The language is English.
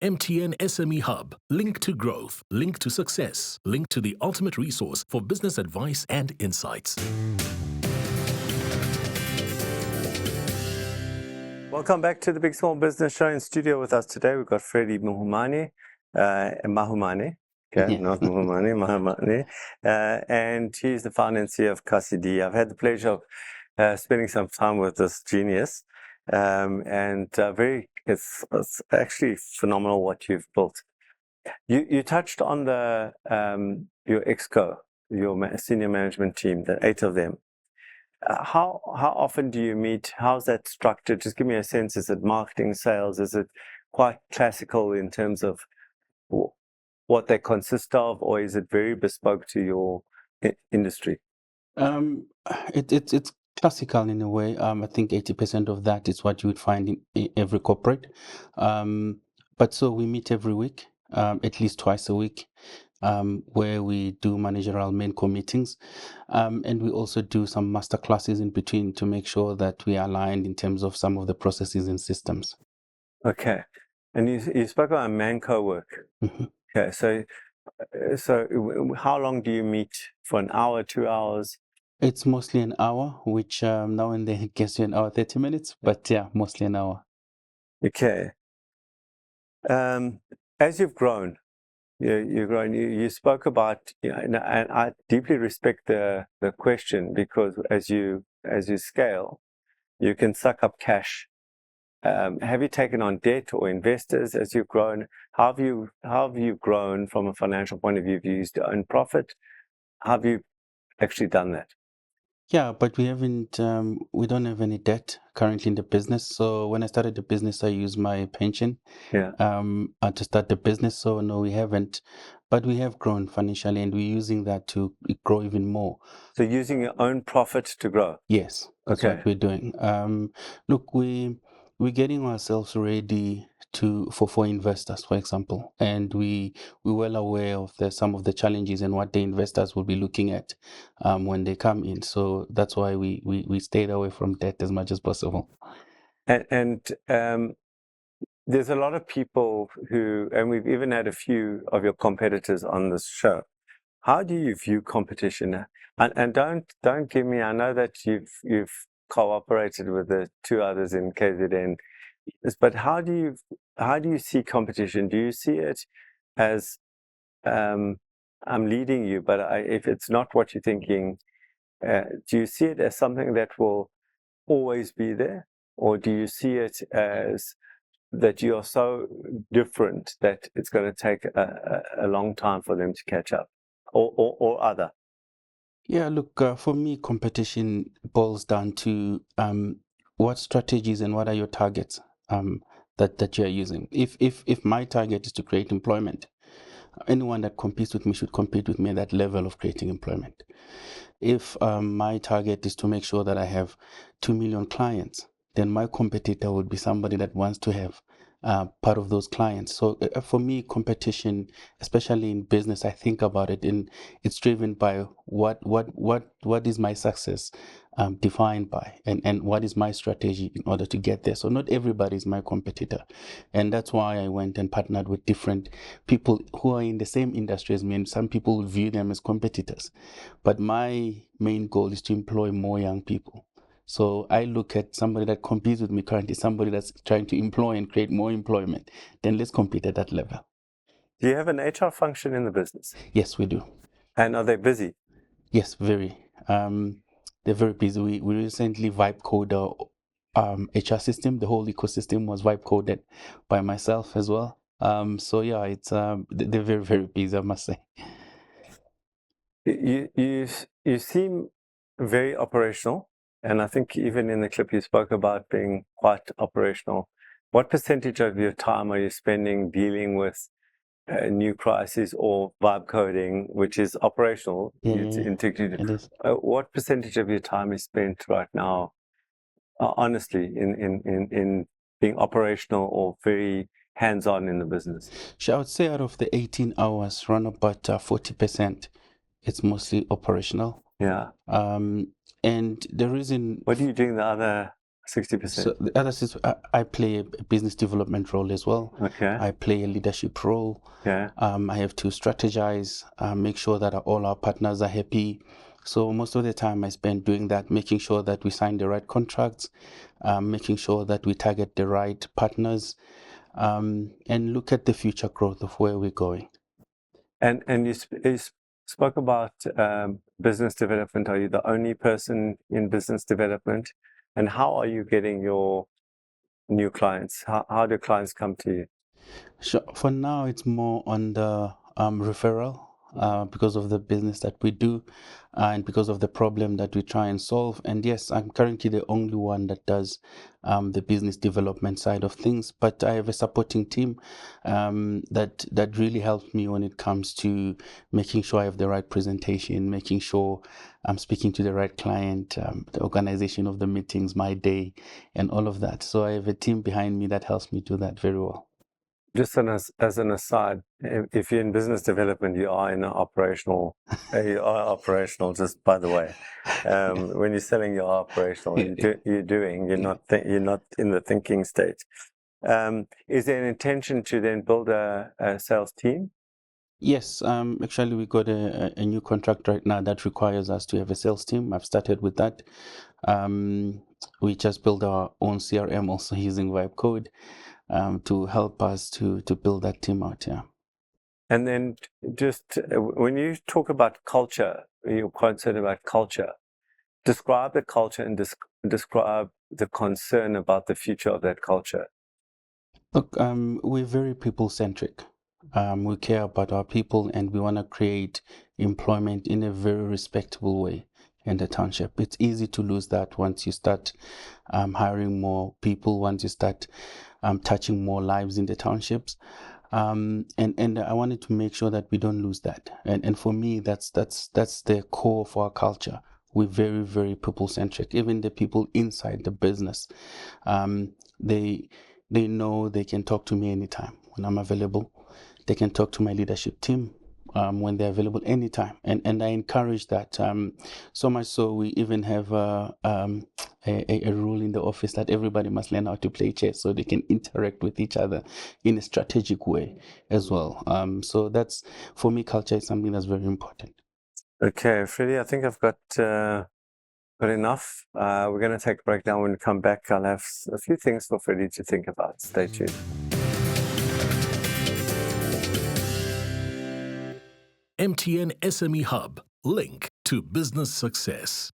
MTN SME Hub. Link to growth, link to success, link to the ultimate resource for business advice and insights. Welcome back to the Big Small Business Show. In studio with us today, we've got Freddy Mahhumane, Mahhumane. Okay, Yeah. not Mahhumane, Mahhumane. And he's the founder and CEO of KasiD. I've had the pleasure of spending some time with this genius. It's actually phenomenal what you've built. You touched on the your exco, your senior management team, the 8 of them. How often do you meet? How's that structured? Just give me a sense. Is it marketing, sales? Is it quite classical in terms of what they consist of, or is it very bespoke to your industry? It's classical in a way. I think 80% of that is what you would find in every corporate. But so we meet every week, at least twice a week, where we do managerial main meetings, and we also do some master classes in between to make sure that we are aligned in terms of some of the processes and systems. Okay, and you spoke about Manco work. Mm-hmm. Okay, so how long do you meet? For an hour, 2 hours? It's mostly an hour, which now and then gets you an hour, 30 minutes, but yeah, mostly an hour. Okay. As you've grown, you spoke about, and I deeply respect the question, because as you scale, you can suck up cash. Have you taken on debt or investors as you've grown? How have you grown from a financial point of view? Have you used your own profit? How have you actually done that? Yeah, but we don't have any debt currently in the business. So when I started the business, I used my pension to start the business. So no, we haven't, but we have grown financially, and we're using that to grow even more. So using your own profit to grow? Yes, that's what we're doing. Look, we're getting ourselves ready for investors, for example, and we're well aware of some of the challenges and what the investors will be looking at when they come in. So that's why we stayed away from debt as much as possible. And there's a lot of people and we've even had a few of your competitors on this show. How do you view competition? And don't give me. I know that you've cooperated with the 2 others in KZN, but how do you see competition? Do you see it as I'm leading you, but if it's not what you're thinking, do you see it as something that will always be there, or do you see it as that you're so different that it's going to take a long time for them to catch up, or other? Yeah, look, for me, competition boils down to what strategies and what are your targets that you're using. If my target is to create employment, anyone that competes with me should compete with me at that level of creating employment. If my target is to make sure that I have 2 million clients, then my competitor would be somebody that wants to have part of those clients. So for me, competition, especially in business, I think about it, and it's driven by what is my success defined by, and what is my strategy in order to get there. So not everybody is my competitor, and that's why I went and partnered with different people who are in the same industry as me, and some people view them as competitors. But my main goal is to employ more young people. So I look at somebody that competes with me currently, somebody that's trying to employ and create more employment. Then let's compete at that level. Do you have an HR function in the business? Yes, we do. And are they busy? Yes, very. They're very busy. We recently vibe coded our HR system. The whole ecosystem was vibe coded by myself as well. So yeah, it's they're very, very busy, I must say. You seem very operational. And I think even in the clip you spoke about being quite operational. What percentage of your time are you spending dealing with new crises or vibe coding, which is operational? It is. What percentage of your time is spent right now, honestly, in being operational or very hands-on in the business? So I would say out of the 18 hours, around about 40%, it's mostly operational. Yeah. And the reason... What are you doing the other 60%. So the other is I play a business development role as well. Okay. I play a leadership role. Yeah. I have to strategize, make sure that all our partners are happy. So most of the time I spend doing that, making sure that we sign the right contracts, making sure that we target the right partners, and look at the future growth of where we're going. And you spoke about business development. Are you the only person in business development? And how are you getting your new clients? How do clients come to you? Sure. For now, it's more on the referral because of the business that we do and because of the problem that we try and solve. And yes, I'm currently the only one that does the business development side of things, but I have a supporting team that really helps me when it comes to making sure I have the right presentation, making sure I'm speaking to the right client, the organization of the meetings, my day, and all of that. So I have a team behind me that helps me do that very well. Just as an aside, if you're in business development, you are in an operational. You are operational. Just by the way, when you're selling, you're operational. You're doing. You're not. You're not in the thinking state. Is there an intention to then build a sales team? Yes, actually, we got a new contract right now that requires us to have a sales team. I've started with that. We just built our own CRM also using Vibe Code to help us to build that team out. Yeah. And then just when you talk about culture, you're concerned about culture. Describe the culture and describe the concern about the future of that culture. Look, we're very people-centric. We care about our people and we want to create employment in a very respectable way in the township. It's easy to lose that once you start hiring more people, once you start touching more lives in the townships. And I wanted to make sure that we don't lose that. And for me, that's the core of our culture. We're very, very people-centric. Even the people inside the business, they know they can talk to me anytime when I'm available. They can talk to my leadership team when they're available anytime. And I encourage that. So much so we even have a rule in the office that everybody must learn how to play chess so they can interact with each other in a strategic way as well. So that's, for me, culture is something that's very important. Okay, Freddy, I think I've got enough. We're going to take a break now. When we come back, I'll have a few things for Freddy to think about. Stay tuned. MTN SME Hub, link to business success.